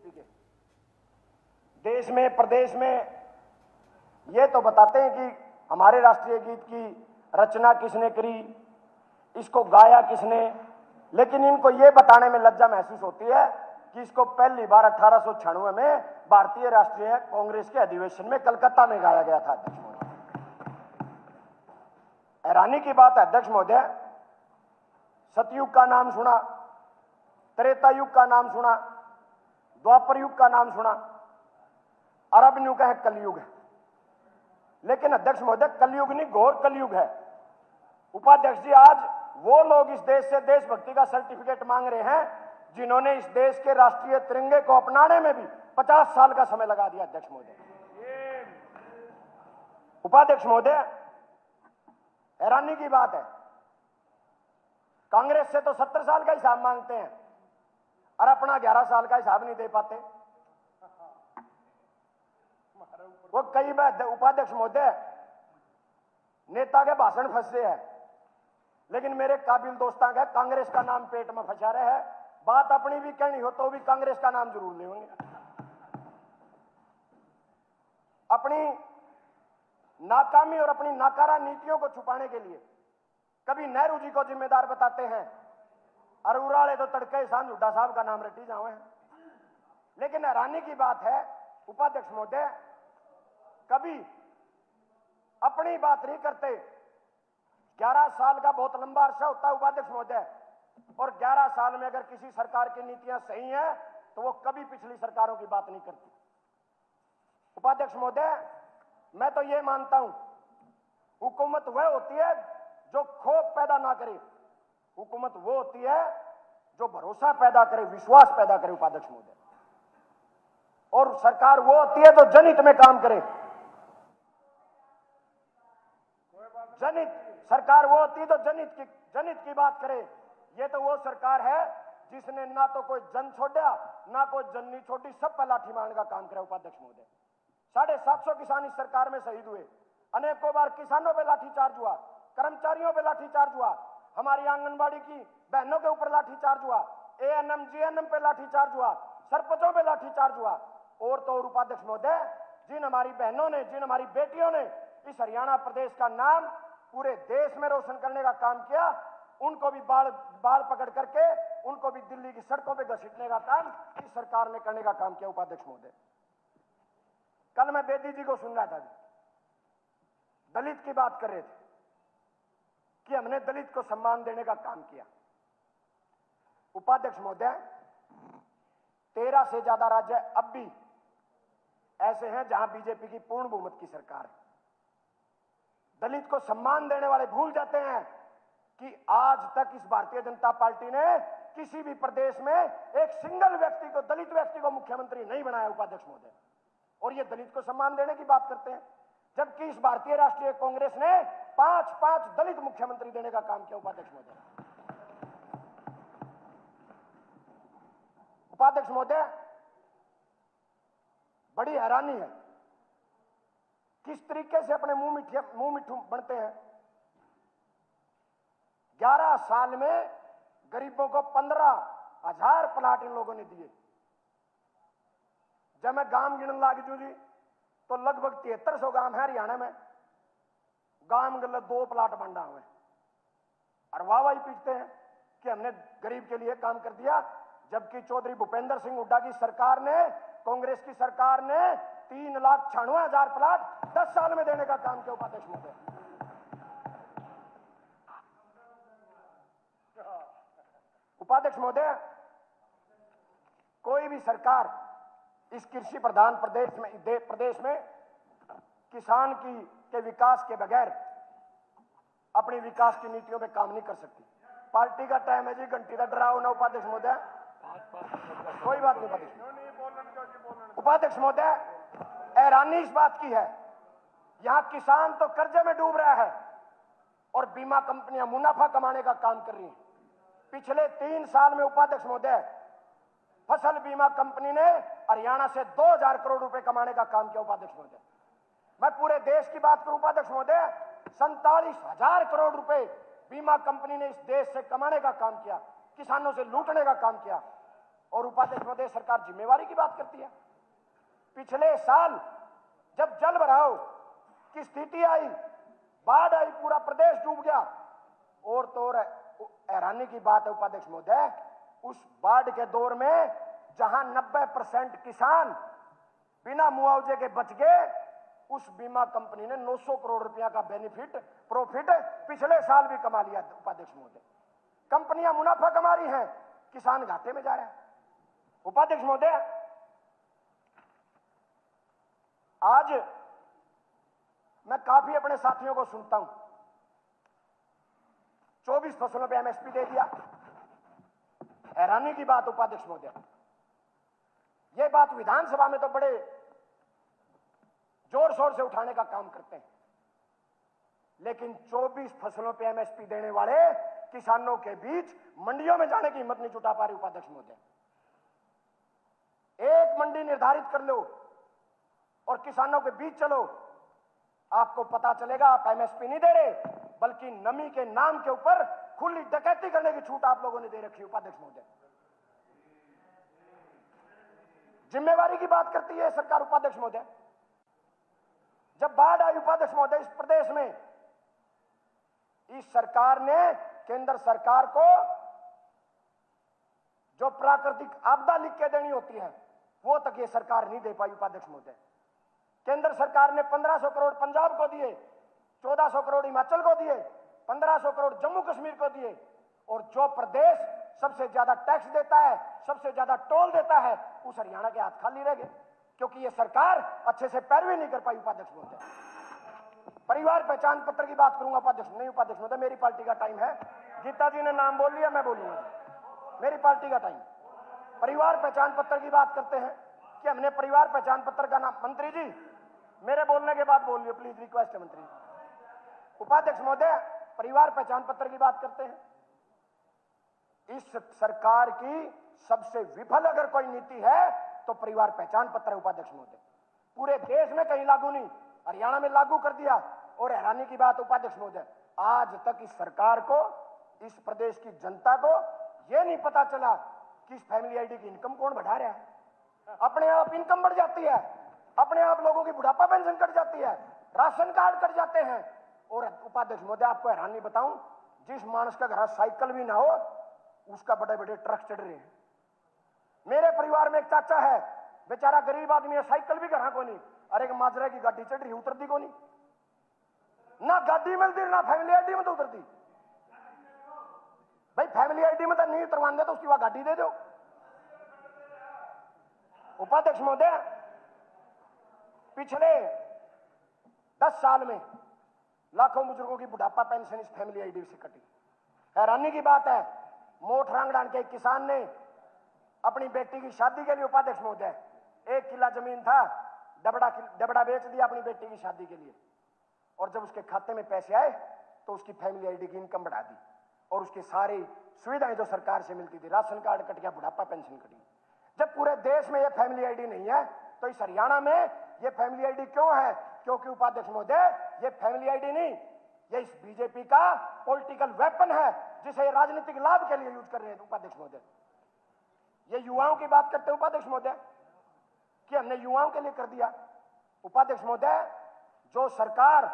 BJP के देश में प्रदेश में ये तो बताते हैं कि हमारे राष्ट्रीय गीत की रचना किसने करी, इसको गाया किसने, लेकिन इनको ये बताने में लज्जा महसूस होती है कि इसको पहली बार 1896 में भारतीय राष्ट्रीय कांग्रेस के अधिवेशन में कलकत्ता में गाया गया था। अध्यक्ष महोदय, हैरानी की बात है अध्यक्ष महोदय, सतयुग का नाम सुना, त्रेता युग का नाम सुना, द्वापर युग का नाम सुना, अरब युग है, कलयुग है, लेकिन अध्यक्ष महोदय कलयुग नहीं घोर कलयुग है। उपाध्यक्ष जी, आज वो लोग इस देश से देशभक्ति का सर्टिफिकेट मांग रहे हैं जिन्होंने इस देश के राष्ट्रीय तिरंगे को अपनाने में भी 50 साल का समय लगा दिया। अध्यक्ष महोदय, उपाध्यक्ष महोदय, हैरानी की बात है, कांग्रेस से तो 70 साल का हिसाब मांगते हैं और अपना 11 साल का हिसाब नहीं दे पाते। वो कई बार उपाध्यक्ष महोदय नेता के भाषण फंसते हैं, लेकिन मेरे काबिल दोस्तां का कांग्रेस का नाम पेट में फंसा रहे है, बात अपनी भी कहनी हो तो भी कांग्रेस का नाम जरूर लेंगे। अपनी नाकामी और अपनी नाकारा नीतियों को छुपाने के लिए कभी नेहरू जी को जिम्मेदार बताते हैं और उराले तो तड़के सांझ हुड्डा साहब का नाम रटी जाओ है। लेकिन हैरानी की बात है उपाध्यक्ष महोदय, कभी अपनी बात नहीं करते। 11 साल का बहुत लंबा अरसा होता है उपाध्यक्ष महोदय, और 11 साल में अगर किसी सरकार की नीतियां सही हैं तो वो कभी पिछली सरकारों की बात नहीं करती। उपाध्यक्ष महोदय, मैं तो ये मानता हूं हुकूमत वह होती है जो खौफ पैदा ना करे, हुकूमत वो होती है जो भरोसा पैदा करे, विश्वास पैदा करे। उपाध्यक्ष महोदय, और सरकार वो होती है जो जनहित में काम करे। जनहित सरकार वो होती है तो जनहित की बात करे। ये तो वो सरकार है जिसने ना तो कोई जन छोड़ा ना कोई जन नहीं छोड़ी, सब पर लाठी मारने का काम करे। उपाध्यक्ष महोदय, 750 किसान इस सरकार में शहीद हुए, अनेकों बार किसानों पे लाठीचार्ज हुआ, कर्मचारियों पे लाठीचार्ज हुआ, हमारी आंगनबाड़ी की बहनों के ऊपर लाठीचार्ज हुआ, एएनएम जीएनएम पे लाठीचार्ज हुआ, सरपंचों पे लाठीचार्ज हुआ। और तो और उपाध्यक्ष महोदय, जिन हमारी बहनों ने, जिन हमारी बेटियों ने इस हरियाणा प्रदेश का नाम पूरे देश में रोशन करने का काम किया, उनको भी बाल पकड़ करके उनको भी दिल्ली की सड़कों पे घसीटने का काम इस सरकार ने करने का काम किया। उपाध्यक्ष महोदय, कल मैं बेदी जी को सुन रहा था, दलित की बात कर रहे थे कि हमने दलित को सम्मान देने का काम किया। उपाध्यक्ष महोदय, 13 से ज्यादा राज्य अब भी ऐसे हैं जहां बीजेपी की पूर्ण बहुमत की सरकार है। दलित को सम्मान देने वाले भूल जाते हैं कि आज तक इस भारतीय जनता पार्टी ने किसी भी प्रदेश में एक सिंगल व्यक्ति को, दलित व्यक्ति को मुख्यमंत्री नहीं बनाया। उपाध्यक्ष महोदय, और ये दलित को सम्मान देने की बात करते हैं, जबकि इस भारतीय राष्ट्रीय कांग्रेस ने 5 दलित मुख्यमंत्री देने का काम किया। उपाध्यक्ष महोदय, उपाध्यक्ष महोदय, बड़ी हैरानी है किस तरीके से अपने मुंह मिठू बनते हैं। 11 साल में गरीबों को 15,000 प्लाट इन लोगों ने दिए। जब मैं गांव गिनन लाग जू जी तो लगभग 7300 गांव है हरियाणा में, गांव गल 2 प्लाट बंडा हुए और वाहवाही पीटते हैं कि हमने गरीब के लिए काम कर दिया, जबकि चौधरी भूपेंद्र सिंह हुड्डा की सरकार ने, कांग्रेस की सरकार ने 3,96,000 प्लाट 10 साल में देने का काम किया। उपाध्यक्ष महोदय, उपाध्यक्ष महोदय, कोई भी सरकार इस कृषि प्रधान प्रदेश में किसान के विकास के बगैर अपनी विकास की नीतियों पे काम नहीं कर सकती। पार्टी का टाइम है जी, घंटी का डराओ ना। उपाध्यक्ष महोदय, कोई बात नहीं। उपाध्यक्ष महोदय, हैरानी इस बात की है, यहां किसान तो कर्जे में डूब रहा है और बीमा कंपनियां मुनाफा कमाने का काम कर रही हैं। पिछले 3 साल में उपाध्यक्ष महोदय, फसल बीमा कंपनी ने हरियाणा से 2,000 करोड़ रुपए कमाने का काम किया। उपाध्यक्ष महोदय, मैं पूरे देश की बात करूं उपाध्यक्ष महोदय, 47,000 करोड़ रुपए बीमा कंपनी ने इस देश से कमाने का काम किया, किसानों से लूटने का काम किया। और उपाध्यक्ष महोदय सरकार जिम्मेवारी की बात करती है। पिछले साल जब जल भराव की स्थिति आई, बाढ़ आई, पूरा प्रदेश डूब गया, और तो हैरानी की बात है उपाध्यक्ष महोदय, उस बाढ़ के दौर में जहां 90% किसान बिना मुआवजे के बच गए, उस बीमा कंपनी ने 900 करोड़ रुपया का प्रॉफिट पिछले साल भी कमा लिया। उपाध्यक्ष महोदय, कंपनियां मुनाफा कमा रही हैं, किसान घाटे में जा रहे हैं। उपाध्यक्ष महोदय, आज मैं काफी अपने साथियों को सुनता हूं, 24 फसलों पे एमएसपी दे दिया। हैरानी की बात उपाध्यक्ष महोदय, यह बात विधानसभा में तो बड़े जोर शोर से उठाने का काम करते हैं, लेकिन 24 फसलों पे एमएसपी देने वाले किसानों के बीच मंडियों में जाने की हिम्मत नहीं जुटा पा रही। उपाध्यक्ष महोदय, एक मंडी निर्धारित कर लो और किसानों के बीच चलो, आपको पता चलेगा आप एमएसपी नहीं दे रहे, बल्कि नमी के नाम के ऊपर खुली डकैती करने की छूट आप लोगों ने दे रखी। उपाध्यक्ष महोदय, जिम्मेवारी की बात करती है सरकार। उपाध्यक्ष महोदय, जब बाढ़ आई उपाध्यक्ष महोदय इस प्रदेश में, इस सरकार ने केंद्र सरकार को जो प्राकृतिक आपदा लिख के देनी होती है वो तक ये सरकार नहीं दे पाई। उपाध्यक्ष महोदय, केंद्र सरकार ने 1500 करोड़ पंजाब को दिए, 1400 करोड़ हिमाचल को दिए, 1500 करोड़ जम्मू कश्मीर को दिए, और जो प्रदेश सबसे ज्यादा टैक्स देता है, सबसे ज्यादा टोल देता है, उस हरियाणा के हाथ खाली रह गए, क्योंकि ये सरकार अच्छे से पैरवी नहीं कर पाई। उपाध्यक्ष महोदय, परिवार पहचान पत्र की बात करूंगा। उपाध्यक्ष नहीं, उपाध्यक्ष महोदय मेरी पार्टी का टाइम है, गीता जी ने नाम बोल लिया, मैं बोलूंगा, मेरी पार्टी का टाइम। परिवार पहचान पत्र की बात करते हैं कि हमने परिवार पहचान पत्र का नाम, मंत्री जी मेरे बोलने के बाद बोलिए प्लीज, रिक्वेस्ट है मंत्री। उपाध्यक्ष महोदय, परिवार पहचान पत्र की बात करते हैं, इस सरकार की सबसे विफल अगर कोई नीति है तो परिवार पहचान पत्र है। उपाध्यक्ष महोदय, पूरे देश में कहीं लागू नहीं, हरियाणा में लागू कर दिया, और हैरानी की बात उपाध्यक्ष महोदय, आज तक इस सरकार को, इस प्रदेश की जनता को यह नहीं पता चला कि इस फैमिली आईडी की इनकम कौन बढ़ा रहा है। अपने आप इनकम बढ़ जाती है, अपने आप लोगों की बुढ़ापा पेंशन कट जाती है, राशन कार्ड कट जाते हैं, और उपाध्यक्ष महोदय आपको हैरानी बताऊं, जिस मानस का घर साइकिल भी ना हो उसका बड़े बड़े ट्रक चढ़ रहे हैं। मेरे परिवार में एक चाचा है, बेचारा गरीब आदमी है, साइकिल भी घर को नहीं, अरे माजरा की गाड़ी चढ़ रही, उतरती को नहीं, ना गाड़ी मिलती ना फैमिली आईडी में तो उतरती। भाई फैमिली आईडी में तो नहीं उतरवाने तो उसकी वहां गाड़ी दे दो। उपाध्यक्ष महोदय, पिछले 10 साल में लाखों बुजुर्गों की बुढ़ापा पेंशन इस फैमिली आईडी से कटी। हैरानी की बात है, मोट रांगडान के किसान ने अपनी बेटी की शादी के लिए, उपाध्यक्ष महोदय, 1 किला जमीन था, डबड़ा बेच दिया अपनी बेटी की शादी के लिए, और जब उसके खाते में पैसे आए तो उसकी फैमिली आईडी की इनकम बढ़ा दी, और उसकी सारी सुविधाएं जो सरकार से मिलती थी, राशन कार्ड कट गया, बुढ़ापा पेंशन कटी। जब पूरे देश में यह फैमिली आईडी नहीं है तो इस हरियाणा में यह फैमिली आईडी क्यों है? क्योंकि उपाध्यक्ष महोदय, यह फैमिली आईडी नहीं, यह इस बीजेपी का पॉलिटिकल वेपन है, जिसे राजनीतिक लाभ के लिए यूज कर रहे हैं। उपाध्यक्ष महोदय, ये युवाओं की बात करते हैं उपाध्यक्ष महोदय कि हमने युवाओं के लिए कर दिया। उपाध्यक्ष महोदय, जो सरकार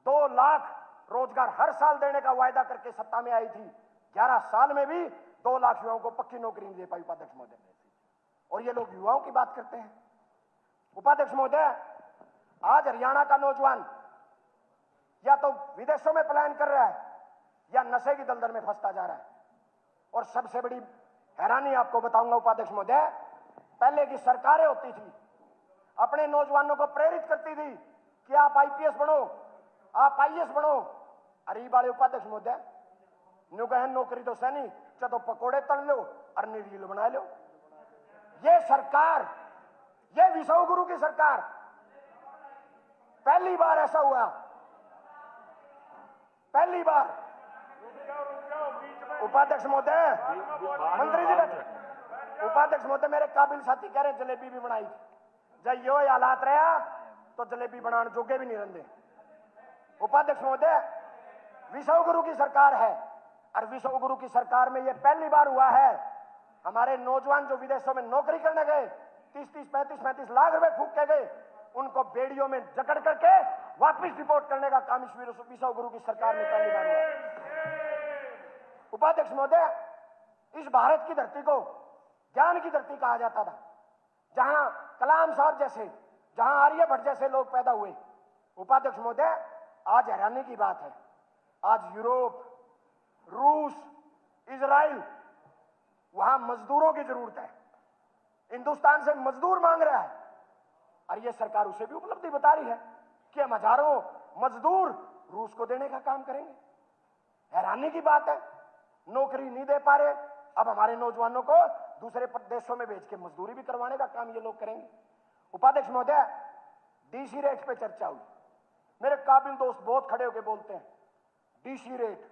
2 लाख रोजगार हर साल देने का वायदा करके सत्ता में आई थी, 11 साल में भी 2 लाख युवाओं को पक्की नौकरी नहीं दे पाई। उपाध्यक्ष महोदय, और ये लोग युवाओं की बात करते हैं। उपाध्यक्ष महोदय, आज हरियाणा का नौजवान या तो विदेशों में पलायन कर रहा है या नशे की दलदल में फंसता जा रहा है। और सबसे बड़ी हैरानी आपको बताऊंगा उपाध्यक्ष महोदय, पहले की सरकारें होती थी, अपने नौजवानों को प्रेरित करती थी कि आप आईपीएस बनो, आप आईएएस बनो। अरे वाले उपाध्यक्ष महोदय, न्यू गहन नौकरी तो सैनी, चलो पकोड़े तल लो और रील बना लो। ये सरकार, ये विश्व गुरु की सरकार, पहली बार ऐसा हुआ, पहली बार। उपाध्यक्ष महोदय, मंत्री जी बैठे। उपाध्यक्ष महोदय, मेरे काबिल साथी कह रहे हैं जलेबी भी बनाई, जब यो हालात रहा तो जलेबी बनाने जोगे भी नहीं रहते। उपाध्यक्ष महोदय, विश्व गुरु की सरकार है, और विश्व गुरु की सरकार में यह पहली बार हुआ है हमारे नौजवान जो विदेशों में नौकरी करने गए 30-30, 35-35 लाख रुपए फूक के गए, उनको बेड़ियों में जकड़ करके वापस रिपोर्ट करने का काम इस विश्व गुरु की सरकार ने पहली बार किया। उपाध्यक्ष महोदय, इस भारत की धरती को ज्ञान की धरती कहा जाता था, जहां कलाम साहब जैसे, जहां आर्यभट्ट जैसे लोग पैदा हुए। उपाध्यक्ष महोदय, आज हैरानी की बात है, आज यूरोप, रूस, इजराइल, वहां मजदूरों की जरूरत है, हिंदुस्तान से मजदूर मांग रहा है, और यह सरकार उसे भी उपलब्धि बता रही है कि हम हजारों मजदूर रूस को देने का काम करेंगे। हैरानी की बात है, नौकरी नहीं दे पा रहे, अब हमारे नौजवानों को दूसरे देशों में भेज के मजदूरी भी करवाने का काम ये लोग करेंगे। उपाध्यक्ष महोदय, डीसी रेट पे चर्चा हुई, मेरे काबिल दोस्त बहुत खड़े होकर बोलते हैं डीसी रेट,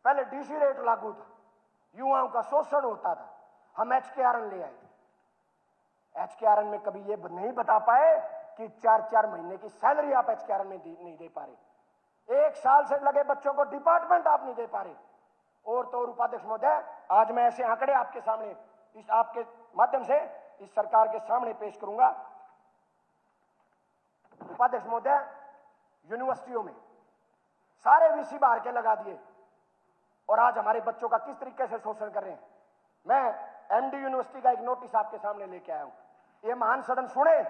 पहले डीसी रेट लागू था, युवाओं का शोषण होता था, हम एचकेआरएन ले आए। एचकेआरएन में कभी ये नहीं बता पाए कि 4-4 महीने की सैलरी आप एचकेआरएन में नहीं दे पा रहे, 1 साल से लगे बच्चों को डिपार्टमेंट आप नहीं दे पा रहे। और तो और उपाध्यक्ष महोदय, आज मैं ऐसे आंकड़े आपके सामने, इस आपके माध्यम से इस सरकार के सामने पेश करूंगा। उपाध्यक्ष महोदय, यूनिवर्सिटियों में सारे वीसी बाहर के लगा दिए, और आज हमारे बच्चों का किस तरीके से शोषण कर रहे हैं। मैं एमडी यूनिवर्सिटी का एक नोटिस आपके सामने लेके आया हूं, ये महान सदन सुने,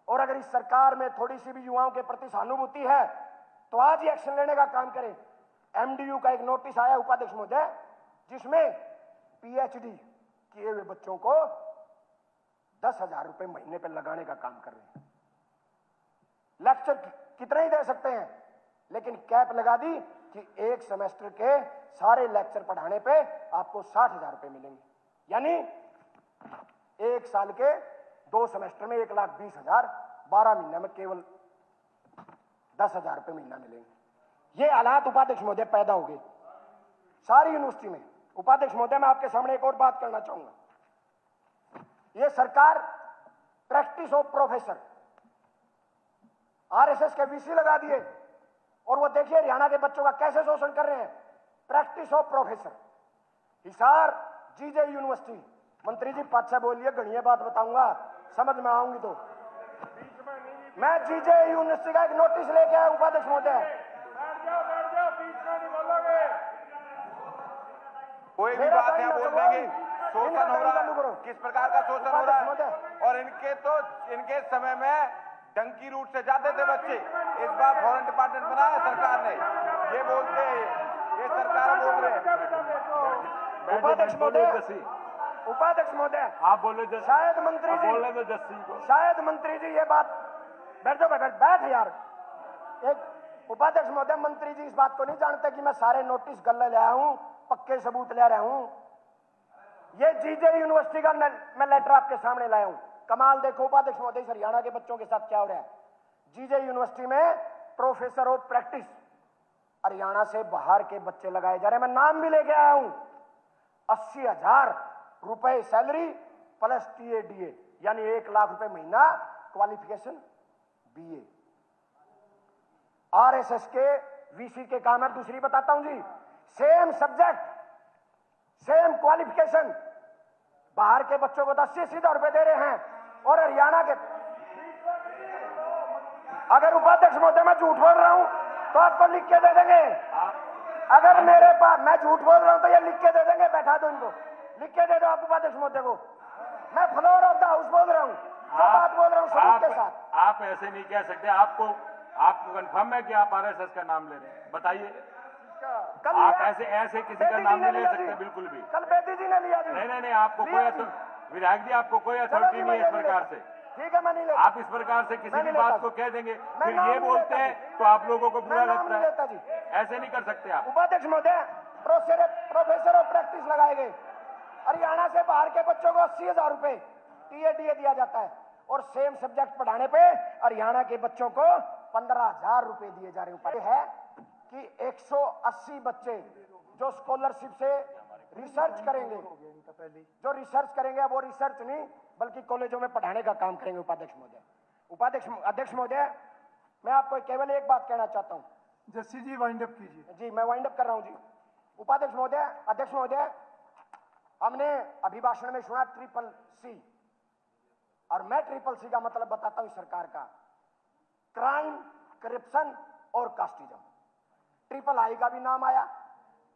और अगर इस सरकार में थोड़ी सी भी युवाओं के प्रति सहानुभूति है तो आज ही एक्शन लेने का काम करें। एमडीयू का एक नोटिस आया उपाध्यक्ष महोदय, जिसमें पीएचडी किए हुए बच्चों को 10,000 रुपए महीने पर लगाने का काम कर रहे हैं। लेक्चर कितने ही दे सकते हैं, लेकिन कैप लगा दी कि एक सेमेस्टर के सारे लेक्चर पढ़ाने पे आपको 60,000 रुपए मिलेंगे, यानी 1 साल के 2 सेमेस्टर में 1,20,000, 12 महीने में केवल 10,000 रुपए महीना मिलेंगे। ये हालात उपाध्यक्ष महोदय पैदा हो गए सारी यूनिवर्सिटी में। उपाध्यक्ष महोदय, मैं आपके सामने एक और बात करना चाहूंगा, ये सरकार प्रैक्टिस ऑफ प्रोफेसर आरएसएस के वीसी लगा दिए, और वो देखिए हरियाणा के बच्चों का कैसे शोषण कर रहे हैं। प्रैक्टिस ऑफ प्रोफेसर हिसार जीजे यूनिवर्सिटी, मंत्री जी पाछा बोलिए, गणिये बात बताऊंगा, समझ में आऊंगी तो। मैं जीजे यूनिवर्सिटी का एक नोटिस लेके आया उपाध्यक्ष महोदय, कोई भी बात है बोल देंगे, शोषण हो रहा है, किस प्रकार का शोषण हो रहा है, और इनके समय में डंकी रूट से जाते थे बच्चे, इस बार फॉरेन डिपार्टमेंट बनाया सरकार ने, ये बोलते ये सरकार बोल रहे हैं। उपाध्यक्ष महोदय आप बोले, शायद मंत्री जी बोले तो जस्सी को, शायद मंत्री जी ये बात, बैठ जाओ, बैठ यार। एक उपाध्यक्ष महोदय, मंत्री जी इस बात को नहीं जानते कि मैं सारे नोटिस गल्ले ले आया हूं, पक्के सबूत ले रहा हूं। ये जीजे यूनिवर्सिटी का मैं लेटर आपके सामने लाया हूं। कमाल देखो उपाध्यक्ष महोदय, हरियाणा के बच्चों के साथ क्या हो रहा है। जीजे यूनिवर्सिटी में प्रोफेसर ऑफ प्रैक्टिस हरियाणा से बाहर के बच्चे लगाए जा रहे हैं, मैं नाम भी लेके आया हूं। 80,000 रुपए सैलरी प्लस टीएडीए, यानी 1 लाख रुपए महीना, क्वालिफिकेशन बीए। आरएसएस के वीसी के काम है। दूसरी बताता हूं जी, सेम सब्जेक्ट सेम क्वालिफिकेशन, बाहर के बच्चों को 80,000 रुपए दे रहे हैं, और हरियाणा के, अगर उपाध्यक्ष महोदय मैं झूठ बोल रहा हूं तो आपको लिख के दे देंगे। अगर मेरे पास मैं झूठ बोल रहा हूं तो ये लिख के दे देंगे, बैठा दो इनको, लिख के दे दो आप उपाध्यक्ष महोदय को। मैं फ्लोर ऑफ द हाउस बोल रहा हूं, जो बात बोल रहा हूं सबूत के साथ। आप ऐसे नहीं कह सकते, आपको कंफर्म है कि आप आरएसएस का नाम ले रहे हैं, बताइए। आप ऐसे किसी का नाम नहीं ले सकते, बिल्कुल भी। कल बेदी जी ने लिया जी। नहीं, आपको कोई विधायक जी, आपको कोई अथॉरिटी नहीं है इस प्रकार से। ठीक है, मैं नहीं लेता। आप इस प्रकार से किसी भी बात को कह देंगे, फिर ये बोलते हैं तो आप लोगों को बुरा लगता है, ऐसे नहीं कर सकते आप। उपाध्यक्ष महोदय, प्रोफेसर ऑफ प्रैक्टिस लगाए गए, हरियाणा से बाहर के बच्चों को 80,000 रुपए टीएडीए दिया जाता है, और सेम सब्जेक्ट पढ़ाने पे हरियाणा के बच्चों को 15,000 रुपए दिए जा रहे हैं। कि 180 बच्चे जो स्कॉलरशिप से रिसर्च करेंगे, वो रिसर्च नहीं बल्कि कॉलेजों में पढ़ाने का काम करेंगे। अध्यक्ष महोदय, मैं आपको केवल एक बात कहना चाहता हूं। जस्सी जी वाइंड अप कीजिए। जी, मैं वाइंड अप कर रहा हूं जी। उपाध्यक्ष महोदय, अध्यक्ष महोदय, हमने अभिभाषण में सुना ट्रिपल सी, और मैं ट्रिपल सी का मतलब बताता हूं सरकार का, क्राइम, करप्शन और कास्टिज्म। ट्रिपल आई का भी नाम आया।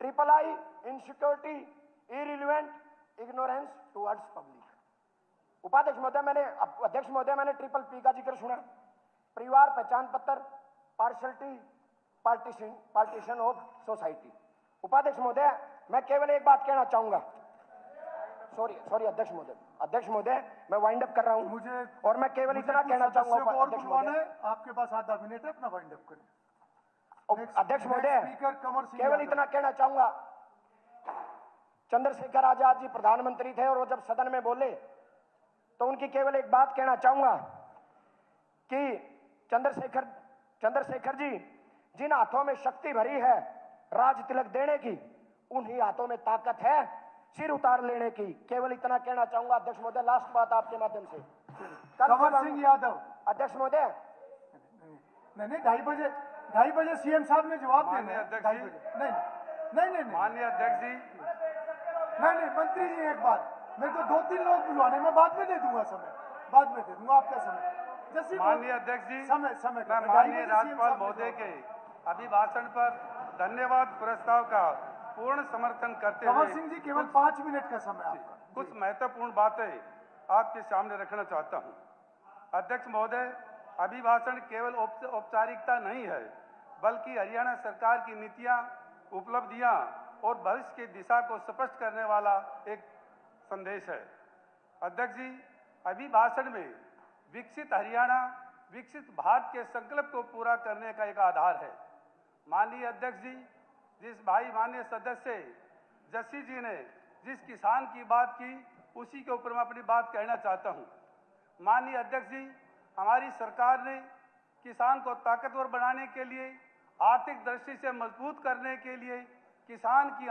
Triple I, insecurity, irrelevant, ignorance towards public. उपाध्यक्ष महोदय, मैंने ट्रिपल पी का जिक्र सुना, परिवार पहचान पत्र, पार्शलिटी, पार्टीशन ऑफ सोसाइटी। उपाध्यक्ष महोदय, मैं केवल एक बात कहना चाहूंगा, सॉरी अध्यक्ष महोदय, मैं वाइंड अप कर रहा हूं मुझे और मैं केवल इतना कहना चाहूंगा अध्यक्ष महोदय, आपके पास आधा मिनट है, अपना वाइंड अप करें। अध्यक्ष महोदय, स्पीकर कंवर सिंह केवल यादव। इतना कहना चाहूंगा, चंद्रशेखर आजाद जी प्रधानमंत्री थे और वो जब सदन में बोले तो उनकी केवल एक बात कहना चाहूंगा कि चंद्रशेखर जी, जिन हाथों में शक्ति भरी है राज तिलक देने की, उन्हीं हाथों में ताकत है सिर उतार लेने की। केवल इतना कहना चाहूंगा अध्यक्ष महोदय, लास्ट बात आपके माध्यम से। कंवर सिंह यादव। अध्यक्ष महोदय, नहीं, 2:30 बजे सीएम साहब ने जवाब देना है। अध्यक्ष 2:30 जी। बजे। नहीं, माननीय अध्यक्ष जी, नहीं, मंत्री जी एक बात, मेरे को 2-3 लोग बुलवाने, मैं बाद में दे दूंगा समय, बाद में दे दूंगा आपका समय। जैसे माननीय अध्यक्ष जी, समय मैं माननीय राज्यपाल महोदय के अभिभाषण पर धन्यवाद प्रस्ताव का पूर्ण समर्थन करते कंवर हुए सिंह जी, केवल 5 मिनट का समय आपका। कुछ महत्वपूर्ण बातें आपके सामने रखना चाहता हूं। अध्यक्ष महोदय, अभिभाषण केवल औपचारिकता नहीं है, बल्कि हरियाणा सरकार की नीतियां, उपलब्धियां और भविष्य की दिशा को स्पष्ट करने वाला एक संदेश है। अध्यक्ष जी, अभिभाषण में विकसित हरियाणा, विकसित भारत के संकल्प को पूरा करने का एक आधार है। माननीय अध्यक्ष जी, जिस भाई माननीय सदस्य जस्सी जी ने जिस किसान की बात की, उसी के ऊपर मैं अपनी बात कहना चाहता हूं। माननीय अध्यक्ष जी, हमारी सरकार ने किसान को ताकतवर बनाने के लिए, आर्थिक दृष्टि से मजबूत करने के लिए किसान की